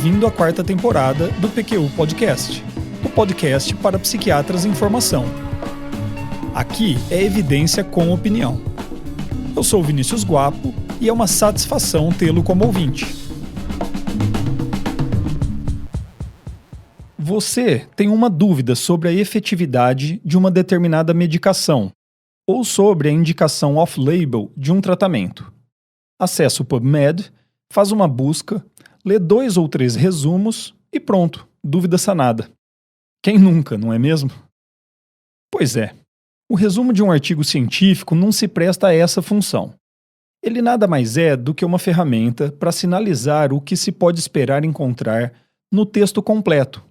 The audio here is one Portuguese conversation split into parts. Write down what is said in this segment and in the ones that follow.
bem-vindo à quarta temporada do PQU Podcast, o podcast para psiquiatras em formação. Aqui é evidência com opinião. Eu sou o Vinícius Guapo e é uma satisfação tê-lo como ouvinte. Você tem uma dúvida sobre a efetividade de uma determinada medicação ou sobre a indicação off-label de um tratamento. Acesse o PubMed, faz uma busca, lê 2 ou 3 resumos e pronto, dúvida sanada. Quem nunca, não é mesmo? Pois é, o resumo de um artigo científico não se presta a essa função. Ele nada mais é do que uma ferramenta para sinalizar o que se pode esperar encontrar no texto completo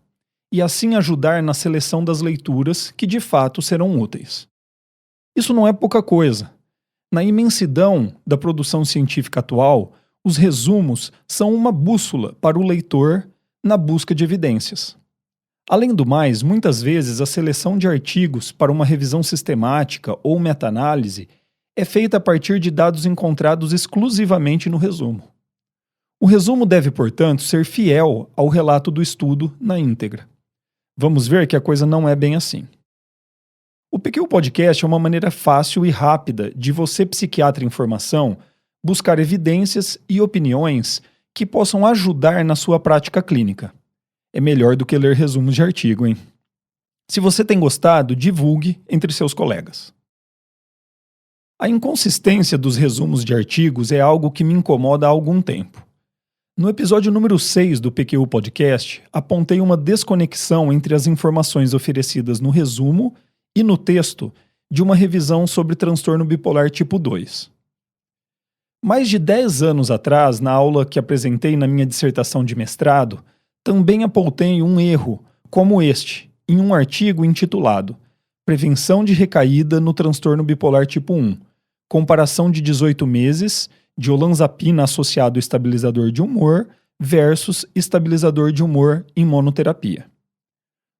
e assim ajudar na seleção das leituras que de fato serão úteis. Isso não é pouca coisa. Na imensidão da produção científica atual, os resumos são uma bússola para o leitor na busca de evidências. Além do mais, muitas vezes a seleção de artigos para uma revisão sistemática ou meta-análise é feita a partir de dados encontrados exclusivamente no resumo. O resumo deve, portanto, ser fiel ao relato do estudo na íntegra. Vamos ver que a coisa não é bem assim. O PQU Podcast é uma maneira fácil e rápida de você, psiquiatra em formação, buscar evidências e opiniões que possam ajudar na sua prática clínica. É melhor do que ler resumos de artigo, hein? Se você tem gostado, divulgue entre seus colegas. A inconsistência dos resumos de artigos é algo que me incomoda há algum tempo. No episódio número 6 do PQU Podcast, apontei uma desconexão entre as informações oferecidas no resumo e no texto de uma revisão sobre transtorno bipolar tipo 2. Mais de 10 anos atrás, na aula que apresentei na minha dissertação de mestrado, também apontei um erro como este, em um artigo intitulado Prevenção de recaída no transtorno bipolar tipo 1, comparação de 18 meses de olanzapina associado ao estabilizador de humor versus estabilizador de humor em monoterapia.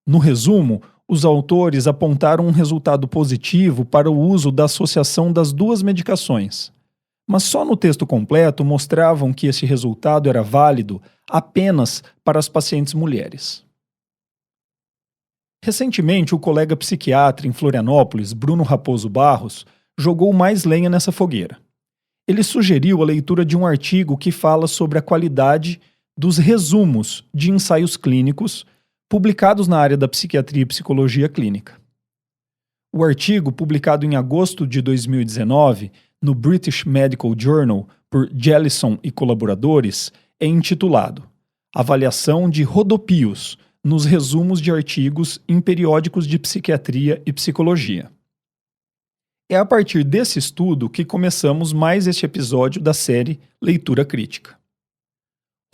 No resumo, os autores apontaram um resultado positivo para o uso da associação das duas medicações, mas só no texto completo mostravam que esse resultado era válido apenas para as pacientes mulheres. Recentemente, o colega psiquiatra em Florianópolis, Bruno Raposo Barros, jogou mais lenha nessa fogueira. Ele sugeriu a leitura de um artigo que fala sobre a qualidade dos resumos de ensaios clínicos publicados na área da psiquiatria e psicologia clínica. O artigo, publicado em agosto de 2019 no British Medical Journal por Jellison e colaboradores, é intitulado Avaliação de rodopios nos resumos de artigos em periódicos de psiquiatria e psicologia. É a partir desse estudo que começamos mais este episódio da série Leitura Crítica.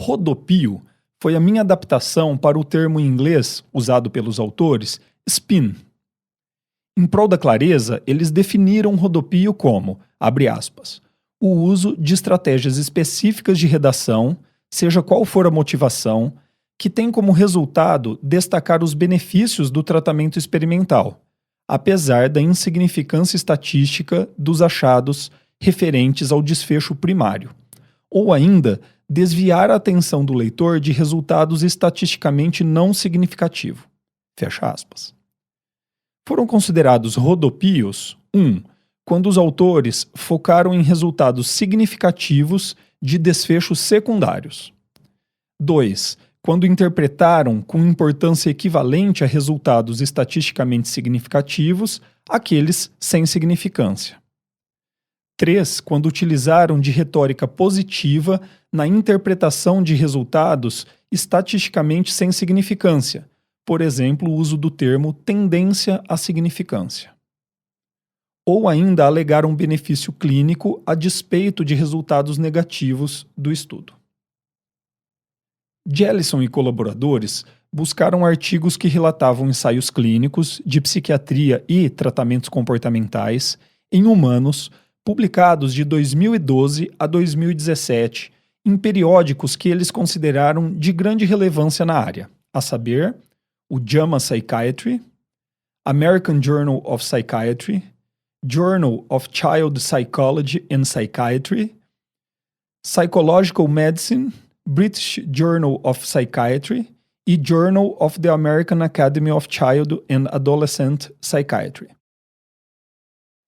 Rodopio foi a minha adaptação para o termo em inglês, usado pelos autores, spin. Em prol da clareza, eles definiram rodopio como, abre aspas, o uso de estratégias específicas de redação, seja qual for a motivação, que tem como resultado destacar os benefícios do tratamento experimental, apesar da insignificância estatística dos achados referentes ao desfecho primário, ou ainda desviar a atenção do leitor de resultados estatisticamente não significativos. Fecha aspas. Foram considerados rodopios 1. Quando os autores focaram em resultados significativos de desfechos secundários. 2. Quando interpretaram com importância equivalente a resultados estatisticamente significativos aqueles sem significância. 3. Quando utilizaram de retórica positiva na interpretação de resultados estatisticamente sem significância, por exemplo, o uso do termo tendência à significância. Ou ainda alegaram benefício clínico a despeito de resultados negativos do estudo. Jellison e colaboradores buscaram artigos que relatavam ensaios clínicos de psiquiatria e tratamentos comportamentais em humanos publicados de 2012 a 2017 em periódicos que eles consideraram de grande relevância na área, a saber, o JAMA Psychiatry, American Journal of Psychiatry, Journal of Child Psychology and Psychiatry, Psychological Medicine British Journal of Psychiatry e Journal of the American Academy of Child and Adolescent Psychiatry.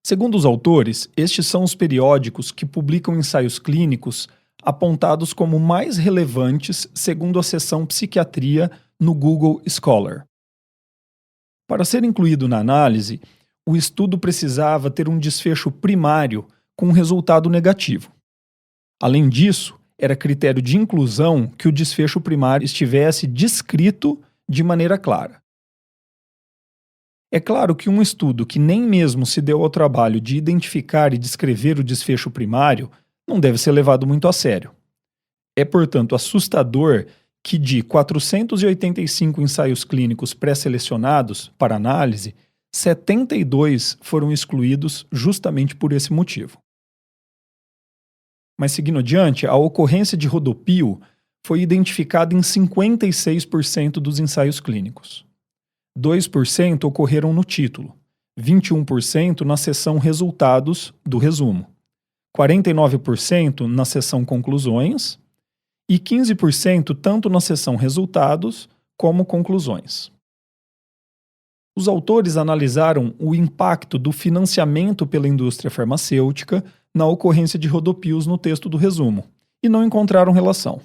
Segundo os autores, estes são os periódicos que publicam ensaios clínicos apontados como mais relevantes segundo a seção Psiquiatria no Google Scholar. Para ser incluído na análise, o estudo precisava ter um desfecho primário com resultado negativo. Além disso, era critério de inclusão que o desfecho primário estivesse descrito de maneira clara. É claro que um estudo que nem mesmo se deu ao trabalho de identificar e descrever o desfecho primário não deve ser levado muito a sério. É, portanto, assustador que de 485 ensaios clínicos pré-selecionados para análise, 72 foram excluídos justamente por esse motivo. Mas seguindo adiante, a ocorrência de rodopio foi identificada em 56% dos ensaios clínicos. 2% ocorreram no título, 21% na seção resultados do resumo, 49% na seção conclusões e 15% tanto na seção resultados como conclusões. Os autores analisaram o impacto do financiamento pela indústria farmacêutica na ocorrência de rodopios no texto do resumo e não encontraram relação.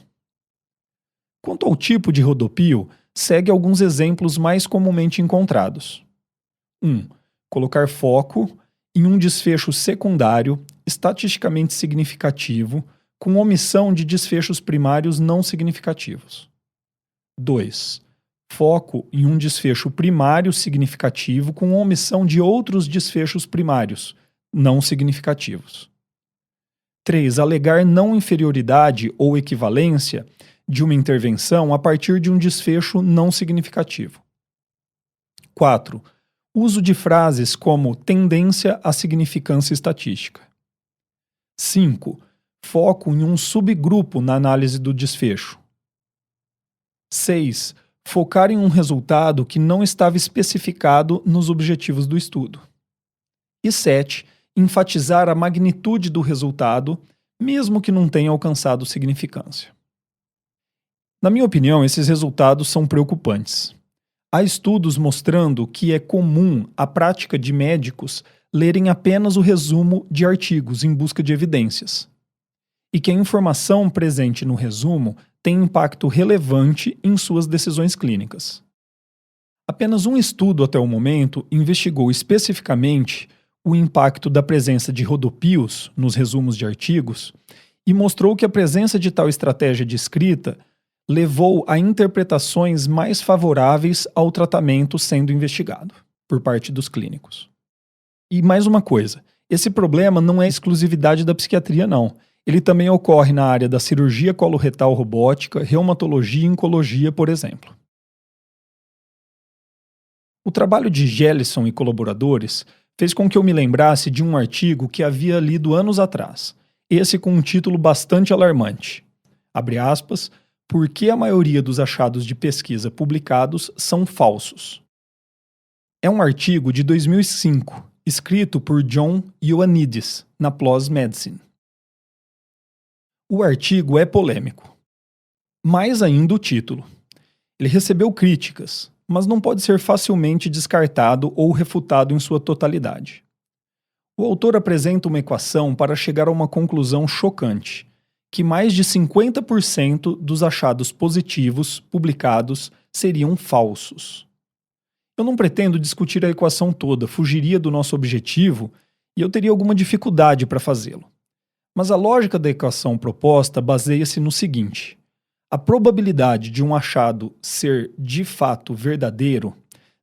Quanto ao tipo de rodopio, segue alguns exemplos mais comumente encontrados. 1. Colocar foco em um desfecho secundário estatisticamente significativo com omissão de desfechos primários não significativos. 2. Foco em um desfecho primário significativo com omissão de outros desfechos primários não significativos. 3. Alegar não inferioridade ou equivalência de uma intervenção a partir de um desfecho não significativo. 4. Uso de frases como tendência à significância estatística. 5. Foco em um subgrupo na análise do desfecho. 6. Focar em um resultado que não estava especificado nos objetivos do estudo. E 7. Enfatizar a magnitude do resultado, mesmo que não tenha alcançado significância. Na minha opinião, esses resultados são preocupantes. Há estudos mostrando que é comum a prática de médicos lerem apenas o resumo de artigos em busca de evidências, e que a informação presente no resumo tem impacto relevante em suas decisões clínicas. Apenas um estudo até o momento investigou especificamente o impacto da presença de rodopios nos resumos de artigos e mostrou que a presença de tal estratégia de escrita levou a interpretações mais favoráveis ao tratamento sendo investigado por parte dos clínicos. E mais uma coisa, esse problema não é exclusividade da psiquiatria, não. Ele também ocorre na área da cirurgia coloretal robótica, reumatologia e oncologia, por exemplo. O trabalho de Jellison e colaboradores fez com que eu me lembrasse de um artigo que havia lido anos atrás, esse com um título bastante alarmante. Abre aspas, por que a maioria dos achados de pesquisa publicados são falsos? É um artigo de 2005, escrito por John Ioannidis, na PLOS Medicine. O artigo é polêmico. Mais ainda o título. Ele recebeu críticas, mas não pode ser facilmente descartado ou refutado em sua totalidade. O autor apresenta uma equação para chegar a uma conclusão chocante, que mais de 50% dos achados positivos publicados seriam falsos. Eu não pretendo discutir a equação toda, fugiria do nosso objetivo e eu teria alguma dificuldade para fazê-lo. Mas a lógica da equação proposta baseia-se no seguinte: a probabilidade de um achado ser de fato verdadeiro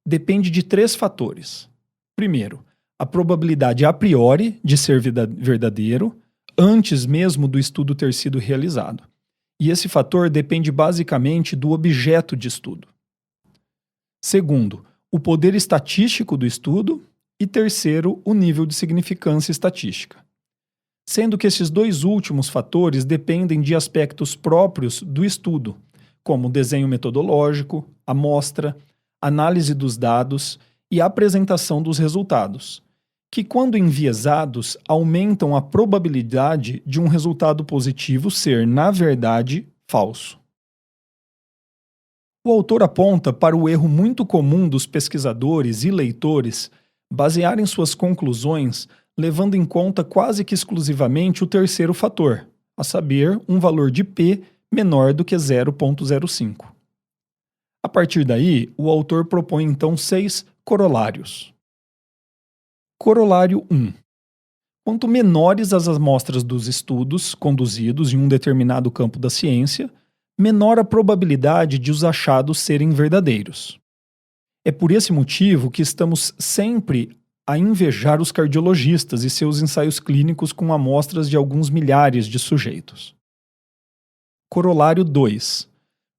depende de 3 fatores. Primeiro, a probabilidade a priori de ser verdadeiro, antes mesmo do estudo ter sido realizado. E esse fator depende basicamente do objeto de estudo. Segundo, o poder estatístico do estudo. E terceiro, o nível de significância estatística. Sendo que esses 2 últimos fatores dependem de aspectos próprios do estudo, como desenho metodológico, amostra, análise dos dados e apresentação dos resultados, que, quando enviesados, aumentam a probabilidade de um resultado positivo ser, na verdade, falso. O autor aponta para o erro muito comum dos pesquisadores e leitores basearem suas conclusões levando em conta quase que exclusivamente o terceiro fator, a saber, um valor de p menor do que 0,05. A partir daí, o autor propõe então 6 corolários. Corolário 1. Quanto menores as amostras dos estudos conduzidos em um determinado campo da ciência, menor a probabilidade de os achados serem verdadeiros. É por esse motivo que estamos sempre a invejar os cardiologistas e seus ensaios clínicos com amostras de alguns milhares de sujeitos. Corolário 2.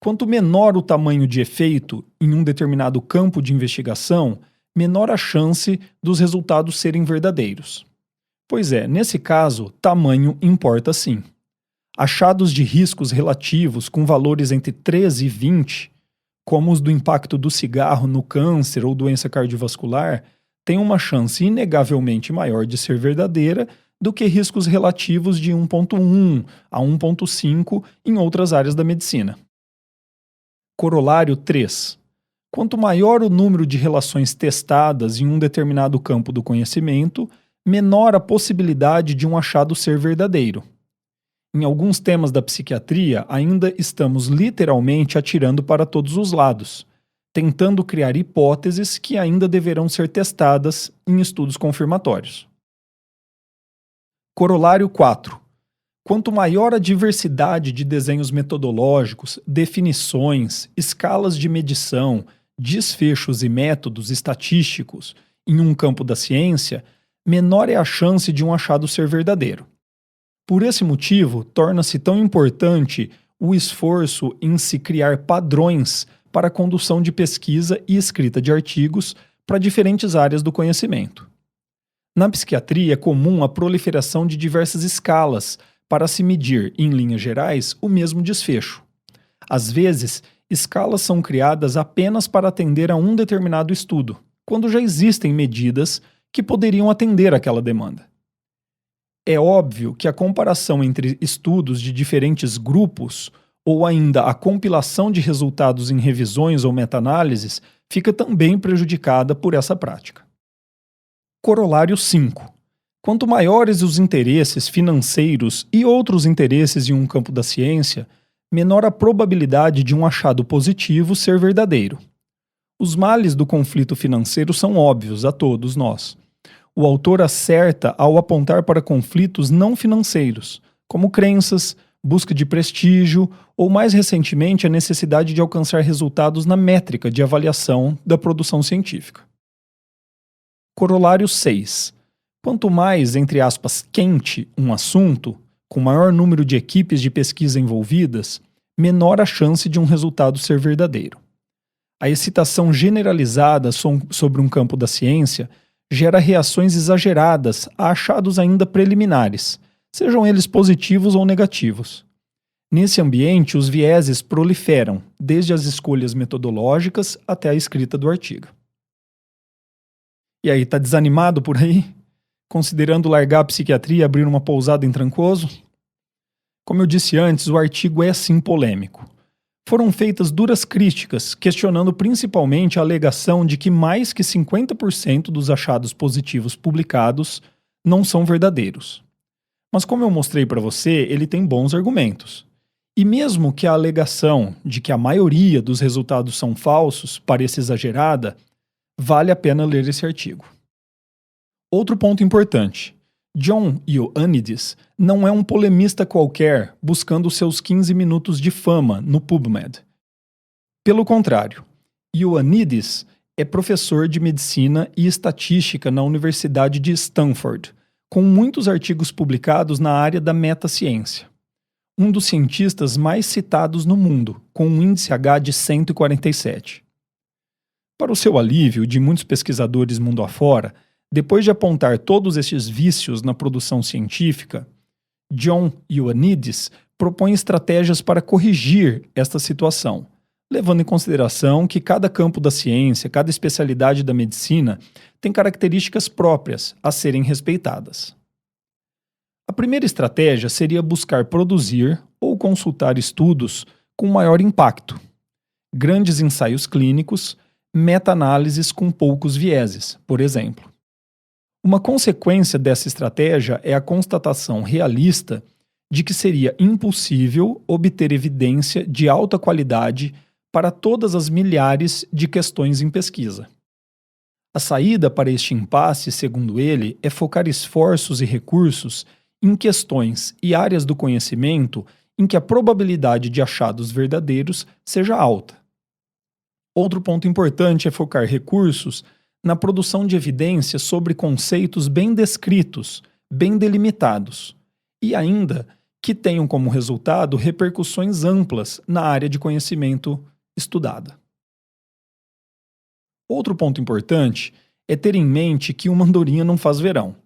Quanto menor o tamanho de efeito em um determinado campo de investigação, menor a chance dos resultados serem verdadeiros. Pois é, nesse caso, tamanho importa sim. Achados de riscos relativos com valores entre 13 e 20, como os do impacto do cigarro no câncer ou doença cardiovascular, têm uma chance inegavelmente maior de ser verdadeira do que riscos relativos de 1,1 a 1,5 em outras áreas da medicina. Corolário 3. Quanto maior o número de relações testadas em um determinado campo do conhecimento, menor a possibilidade de um achado ser verdadeiro. Em alguns temas da psiquiatria, ainda estamos literalmente atirando para todos os lados, tentando criar hipóteses que ainda deverão ser testadas em estudos confirmatórios. Corolário 4. Quanto maior a diversidade de desenhos metodológicos, definições, escalas de medição, desfechos e métodos estatísticos em um campo da ciência, menor é a chance de um achado ser verdadeiro. Por esse motivo, torna-se tão importante o esforço em se criar padrões para a condução de pesquisa e escrita de artigos para diferentes áreas do conhecimento. Na psiquiatria é comum a proliferação de diversas escalas para se medir, em linhas gerais, o mesmo desfecho. Às vezes, escalas são criadas apenas para atender a um determinado estudo, quando já existem medidas que poderiam atender aquela demanda. É óbvio que a comparação entre estudos de diferentes grupos ou ainda a compilação de resultados em revisões ou meta-análises fica também prejudicada por essa prática. Corolário 5. Quanto maiores os interesses financeiros e outros interesses em um campo da ciência, menor a probabilidade de um achado positivo ser verdadeiro. Os males do conflito financeiro são óbvios a todos nós. O autor acerta ao apontar para conflitos não financeiros, como crenças, busca de prestígio ou, mais recentemente, a necessidade de alcançar resultados na métrica de avaliação da produção científica. Corolário 6. Quanto mais, entre aspas, quente um assunto, com maior número de equipes de pesquisa envolvidas, menor a chance de um resultado ser verdadeiro. A excitação generalizada sobre um campo da ciência gera reações exageradas a achados ainda preliminares, sejam eles positivos ou negativos. Nesse ambiente, os vieses proliferam, desde as escolhas metodológicas até a escrita do artigo. E aí, tá desanimado por aí? Considerando largar a psiquiatria e abrir uma pousada em Trancoso? Como eu disse antes, o artigo é sim polêmico. Foram feitas duras críticas, questionando principalmente a alegação de que mais que 50% dos achados positivos publicados não são verdadeiros. Mas como eu mostrei para você, ele tem bons argumentos. E mesmo que a alegação de que a maioria dos resultados são falsos pareça exagerada, vale a pena ler esse artigo. Outro ponto importante. John Ioannidis não é um polemista qualquer buscando seus 15 minutos de fama no PubMed. Pelo contrário, Ioannidis é professor de medicina e estatística na Universidade de Stanford, com muitos artigos publicados na área da metaciência. Um dos cientistas mais citados no mundo, com um índice H de 147. Para o seu alívio de muitos pesquisadores mundo afora, depois de apontar todos estes vícios na produção científica, John Ioannidis propõe estratégias para corrigir esta situação, levando em consideração que cada campo da ciência, cada especialidade da medicina tem características próprias a serem respeitadas. A primeira estratégia seria buscar produzir ou consultar estudos com maior impacto, grandes ensaios clínicos, meta-análises com poucos vieses, por exemplo. Uma consequência dessa estratégia é a constatação realista de que seria impossível obter evidência de alta qualidade para todas as milhares de questões em pesquisa. A saída para este impasse, segundo ele, é focar esforços e recursos em questões e áreas do conhecimento em que a probabilidade de achados verdadeiros seja alta. Outro ponto importante é focar recursos na produção de evidências sobre conceitos bem descritos, bem delimitados, e ainda que tenham como resultado repercussões amplas na área de conhecimento estudada. Outro ponto importante é ter em mente que uma andorinha não faz verão.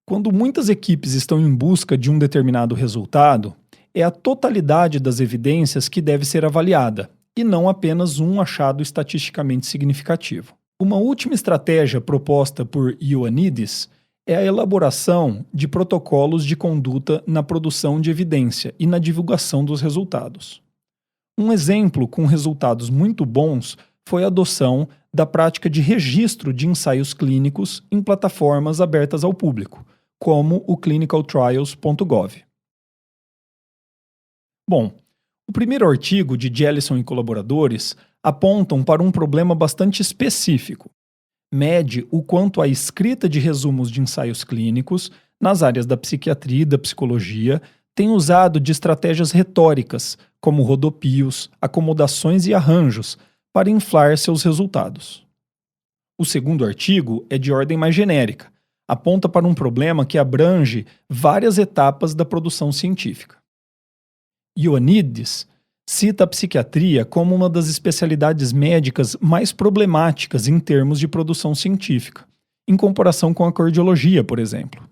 Quando muitas equipes estão em busca de um determinado resultado, é a totalidade das evidências que deve ser avaliada, e não apenas um achado estatisticamente significativo. Uma última estratégia proposta por Ioannidis é a elaboração de protocolos de conduta na produção de evidência e na divulgação dos resultados. Um exemplo com resultados muito bons foi a adoção da prática de registro de ensaios clínicos em plataformas abertas ao público, como o clinicaltrials.gov. Bom, o primeiro artigo de Jellison e colaboradores apontam para um problema bastante específico. Mede o quanto a escrita de resumos de ensaios clínicos nas áreas da psiquiatria e da psicologia tem usado de estratégias retóricas, como rodopios, acomodações e arranjos, para inflar seus resultados. O segundo artigo é de ordem mais genérica, aponta para um problema que abrange várias etapas da produção científica. Ioannidis cita a psiquiatria como uma das especialidades médicas mais problemáticas em termos de produção científica, em comparação com a cardiologia, por exemplo.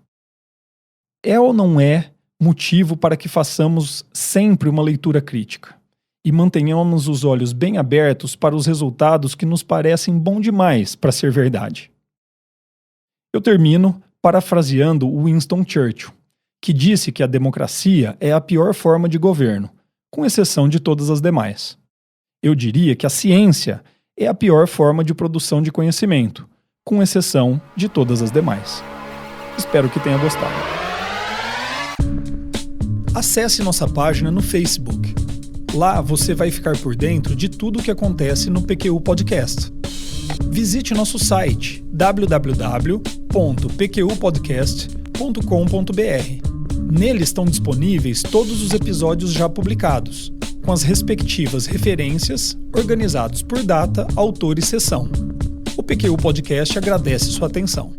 É ou não é motivo para que façamos sempre uma leitura crítica e mantenhamos os olhos bem abertos para os resultados que nos parecem bom demais para ser verdade? Eu termino parafraseando Winston Churchill, que disse que a democracia é a pior forma de governo, com exceção de todas as demais. Eu diria que a ciência é a pior forma de produção de conhecimento, com exceção de todas as demais. Espero que tenha gostado. Acesse nossa página no Facebook. Lá você vai ficar por dentro de tudo o que acontece no PQU Podcast. Visite nosso site www.pqpodcast.com.br. Nele estão disponíveis todos os episódios já publicados, com as respectivas referências, organizados por data, autor e sessão. O PQU Podcast agradece sua atenção.